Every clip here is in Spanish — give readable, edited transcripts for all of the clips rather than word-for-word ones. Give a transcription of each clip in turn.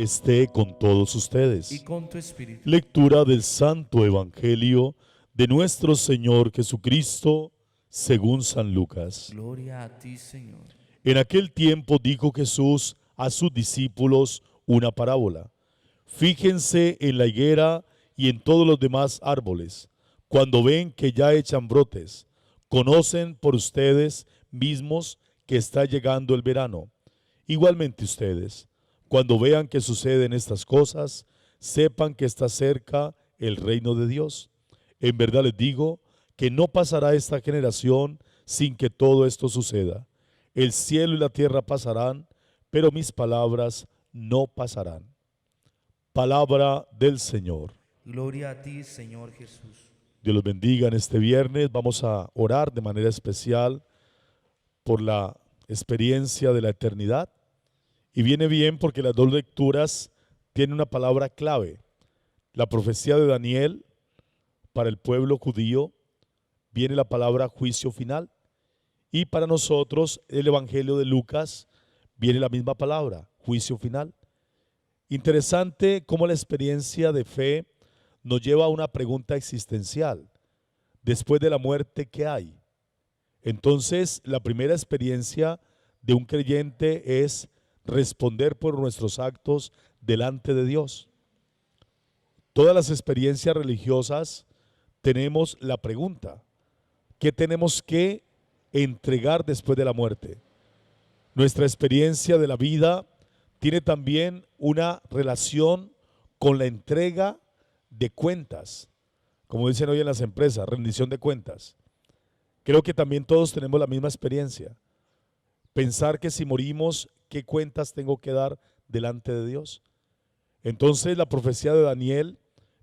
esté con todos y ustedes. con tu espíritu. Lectura del Santo Evangelio de nuestro Señor Jesucristo según San Lucas. Gloria a ti, Señor. En aquel tiempo dijo Jesús a sus discípulos una parábola. Fíjense en la higuera y en todos los demás árboles. Cuando ven que ya echan brotes, conocen por ustedes mismos que está llegando el verano. Igualmente ustedes, cuando vean que suceden estas cosas, sepan que está cerca el reino de Dios. En verdad les digo que no pasará esta generación sin que todo esto suceda. El cielo y la tierra pasarán, pero mis palabras no pasarán. Palabra del Señor. Gloria a ti, Señor Jesús. Dios los bendiga en este viernes. Vamos a orar de manera especial por la experiencia de la eternidad. Y viene bien porque las dos lecturas tienen una palabra clave. La profecía de Daniel para el pueblo judío viene la palabra juicio final. Y para nosotros el Evangelio de Lucas viene la misma palabra, juicio final. Interesante cómo la experiencia de fe nos lleva a una pregunta existencial. Después de la muerte, ¿qué hay? Entonces, la primera experiencia de un creyente es responder por nuestros actos delante de Dios. Todas las experiencias religiosas tenemos la pregunta, ¿qué tenemos que entregar después de la muerte? Nuestra experiencia de la vida tiene también una relación con la entrega de cuentas, como dicen hoy en las empresas, rendición de cuentas. Creo que también todos tenemos la misma experiencia. Pensar que si morimos, ¿qué cuentas tengo que dar delante de Dios? Entonces la profecía de Daniel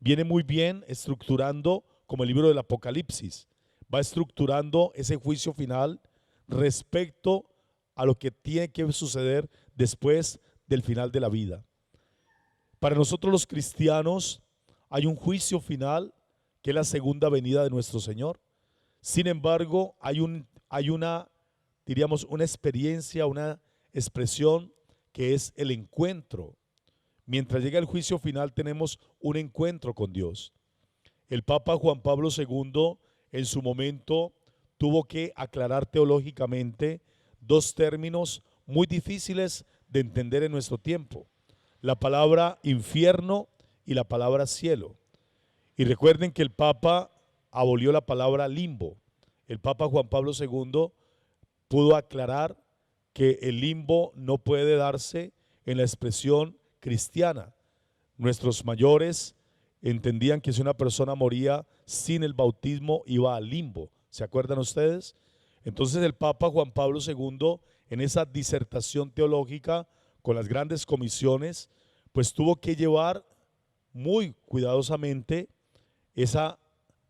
viene muy bien estructurando como el libro del Apocalipsis. Va estructurando ese juicio final respecto a lo que tiene que suceder después del final de la vida. Para nosotros los cristianos hay un juicio final que es la segunda venida de nuestro Señor. Sin embargo, hay una, diríamos, una experiencia, una expresión que es el encuentro. Mientras llega el juicio final tenemos un encuentro con Dios. El Papa Juan Pablo II en su momento tuvo que aclarar teológicamente dos términos muy difíciles de entender en nuestro tiempo: la palabra infierno y la palabra cielo. Y recuerden que el Papa abolió la palabra limbo. El Papa Juan Pablo II pudo aclarar que el limbo no puede darse en la expresión cristiana. Nuestros mayores entendían que si una persona moría sin el bautismo iba al limbo. ¿Se acuerdan ustedes? Entonces el Papa Juan Pablo II, en esa disertación teológica con las grandes comisiones, pues tuvo que llevar muy cuidadosamente esa,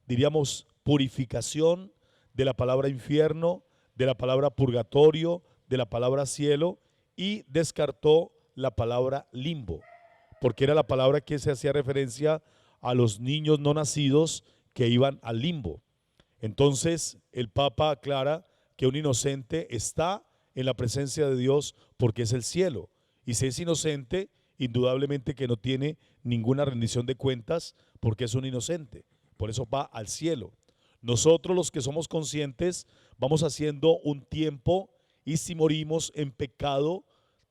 diríamos, purificación de la palabra infierno, de la palabra purgatorio, de la palabra cielo, y descartó la palabra limbo, porque era la palabra que se hacía referencia a los niños no nacidos que iban al limbo. Entonces el Papa aclara que un inocente está en la presencia de Dios porque es el cielo, y si es inocente, indudablemente que no tiene ninguna rendición de cuentas porque es un inocente, por eso va al cielo. Nosotros los que somos conscientes vamos haciendo un tiempo, y si morimos en pecado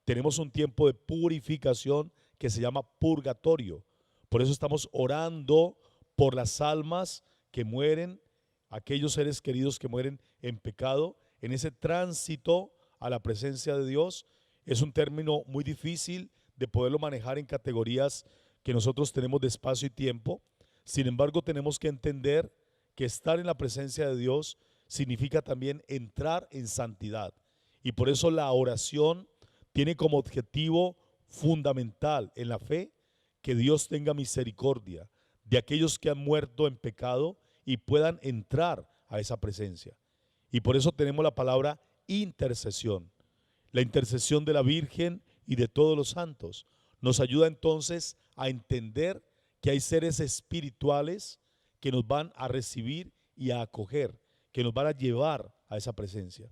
tenemos un tiempo de purificación que se llama purgatorio. Por eso estamos orando por las almas que mueren, aquellos seres queridos que mueren en pecado, en ese tránsito a la presencia de Dios. Es un término muy difícil de poderlo manejar en categorías que nosotros tenemos de espacio y tiempo. Sin embargo, tenemos que entender que estar en la presencia de Dios significa también entrar en santidad. Y por eso la oración tiene como objetivo fundamental en la fe que Dios tenga misericordia de aquellos que han muerto en pecado y puedan entrar a esa presencia. Y por eso tenemos la palabra intercesión. La intercesión de la Virgen y de todos los santos nos ayuda entonces a entender que hay seres espirituales que nos van a recibir y a acoger, que nos van a llevar a esa presencia.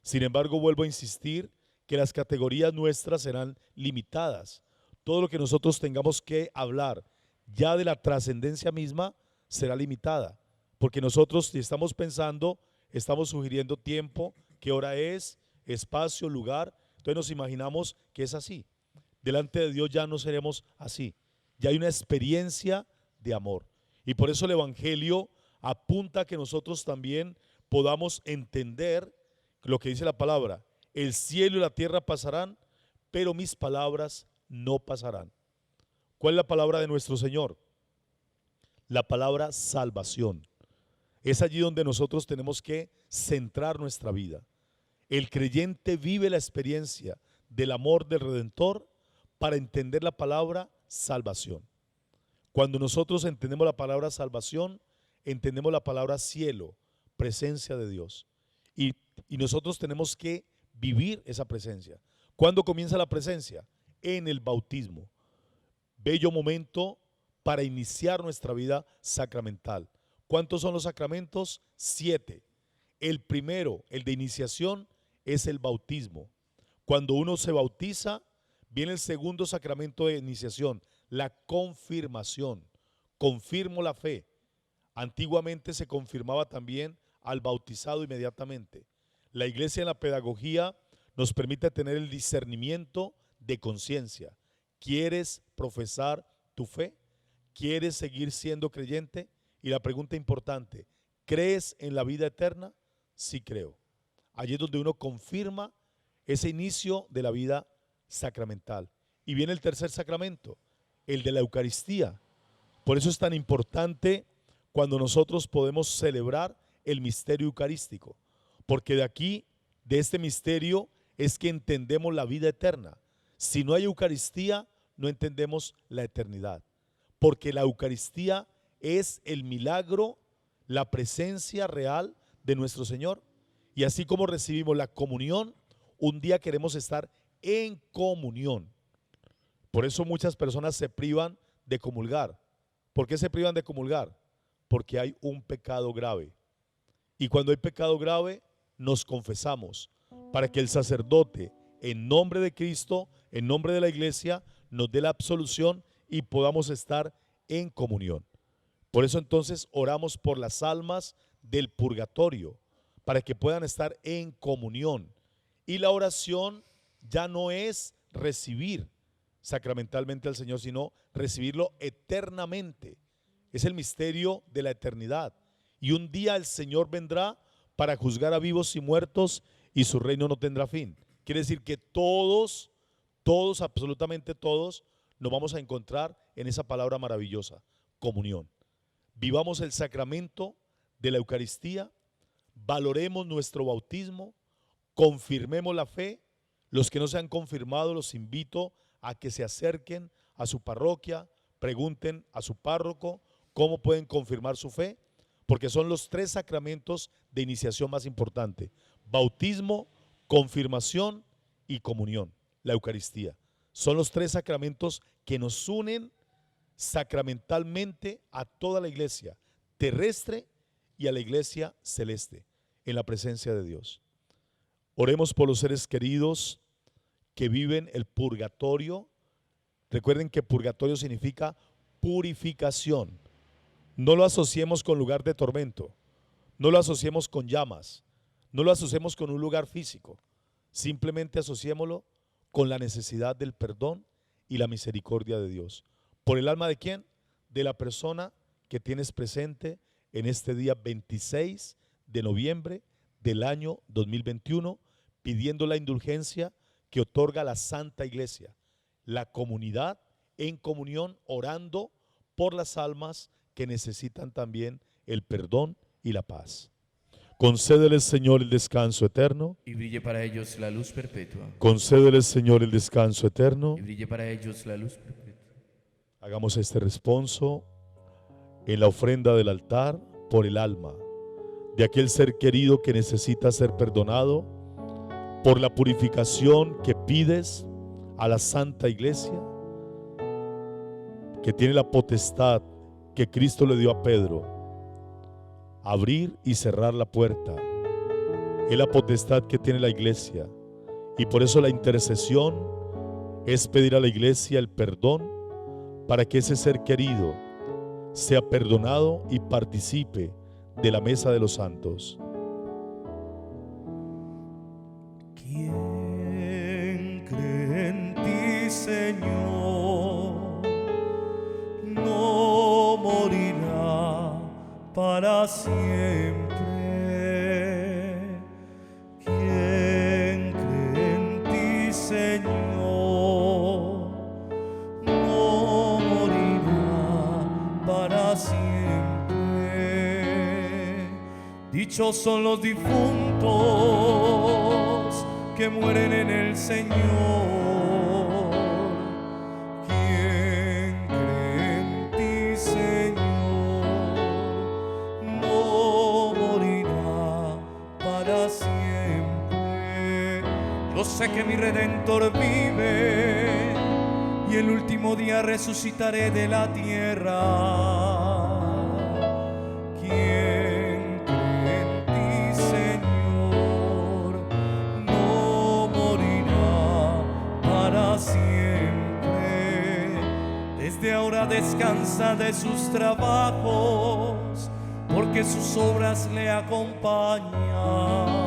Sin embargo, vuelvo a insistir que las categorías nuestras serán limitadas. todo lo que nosotros tengamos que hablar ya de la trascendencia misma será limitada, porque nosotros si estamos pensando, estamos sugiriendo tiempo, qué hora es, espacio, lugar, entonces nos imaginamos que es así. Delante de Dios ya no seremos así, ya hay una experiencia de amor. Y por eso el Evangelio apunta a que nosotros también podamos entender lo que dice la palabra: el cielo y la tierra pasarán, pero mis palabras no pasarán. ¿Cuál es la palabra de nuestro Señor? La palabra salvación. Es allí donde nosotros tenemos que centrar nuestra vida. El creyente vive la experiencia del amor del Redentor para entender la palabra salvación. Cuando nosotros entendemos la palabra salvación, entendemos la palabra cielo, presencia de Dios. Y nosotros tenemos que vivir esa presencia. ¿Cuándo comienza la presencia? En el bautismo. Bello momento para iniciar nuestra vida sacramental. ¿Cuántos son los sacramentos? 7. El primero, el de iniciación, es el bautismo. Cuando uno se bautiza, viene el segundo sacramento de iniciación, la confirmación. Confirmo la fe. Antiguamente se confirmaba también al bautizado inmediatamente. La iglesia en la pedagogía nos permite tener el discernimiento de conciencia. ¿Quieres profesar tu fe? ¿Quieres seguir siendo creyente? Y la pregunta importante, ¿crees en la vida eterna? Sí creo. Allí es donde uno confirma ese inicio de la vida sacramental. Y viene el tercer sacramento, el de la Eucaristía. Por eso es tan importante cuando nosotros podemos celebrar el misterio eucarístico, porque de aquí, de este misterio, es que entendemos la vida eterna. Si no hay Eucaristía, no entendemos la eternidad, porque la Eucaristía es el milagro, la presencia real de nuestro Señor. Y así como recibimos la comunión, un día queremos estar en comunión. Por eso muchas personas se privan de comulgar. ¿Por qué se privan de comulgar? Porque hay un pecado grave. Y cuando hay pecado grave, nos confesamos para que el sacerdote, en nombre de Cristo, en nombre de la iglesia, nos dé la absolución y podamos estar en comunión. Por eso entonces oramos por las almas del purgatorio, para que puedan estar en comunión. Y la oración ya no es recibir sacramentalmente al Señor, sino recibirlo eternamente. Es el misterio de la eternidad. Y un día el Señor vendrá para juzgar a vivos y muertos y su reino no tendrá fin. Quiere decir que todos, absolutamente todos, nos vamos a encontrar en esa palabra maravillosa, comunión. Vivamos el sacramento de la Eucaristía, valoremos nuestro bautismo, confirmemos la fe. Los que no se han confirmado, los invito a que se acerquen a su parroquia, pregunten a su párroco cómo pueden confirmar su fe, porque son los 3 sacramentos de iniciación más importantes: bautismo, confirmación y comunión, la Eucaristía. Son los 3 sacramentos que nos unen sacramentalmente a toda la iglesia terrestre y a la iglesia celeste en la presencia de Dios. Oremos por los seres queridos que viven el purgatorio. Recuerden que purgatorio significa purificación. No lo asociemos con lugar de tormento, no lo asociemos con llamas, no lo asociemos con un lugar físico. Simplemente asociémoslo con la necesidad del perdón y la misericordia de Dios. ¿Por el alma de quién? De la persona que tienes presente en este día 26 de noviembre del año 2021, pidiendo la indulgencia que otorga la Santa Iglesia, la comunidad en comunión, orando por las almas que necesitan también el perdón y la paz. Concédeles, Señor, el descanso eterno. Y brille para ellos la luz perpetua. Concédeles, Señor, el descanso eterno. Y brille para ellos la luz perpetua. Hagamos este responso en la ofrenda del altar por el alma de aquel ser querido que necesita ser perdonado, por la purificación que pides a la Santa Iglesia, que tiene la potestad que Cristo le dio a Pedro, abrir y cerrar la puerta. Es la potestad que tiene la iglesia, y por eso la intercesión es pedir a la iglesia el perdón para que ese ser querido sea perdonado y participe de la mesa de los santos. ¿Quién cree en ti, Señor? No morirá para siempre. ¿Quién cree en ti, Señor? No morirá para siempre. Dichos son los difuntos que mueren en el Señor. ¿Quién cree en ti, Señor? No morirá para siempre. Yo sé que mi Redentor vive y el último día resucitaré de la tierra. ¿Quién cree en ti, Señor? No morirá para siempre. Desde ahora descansa de sus trabajos, porque sus obras le acompañan.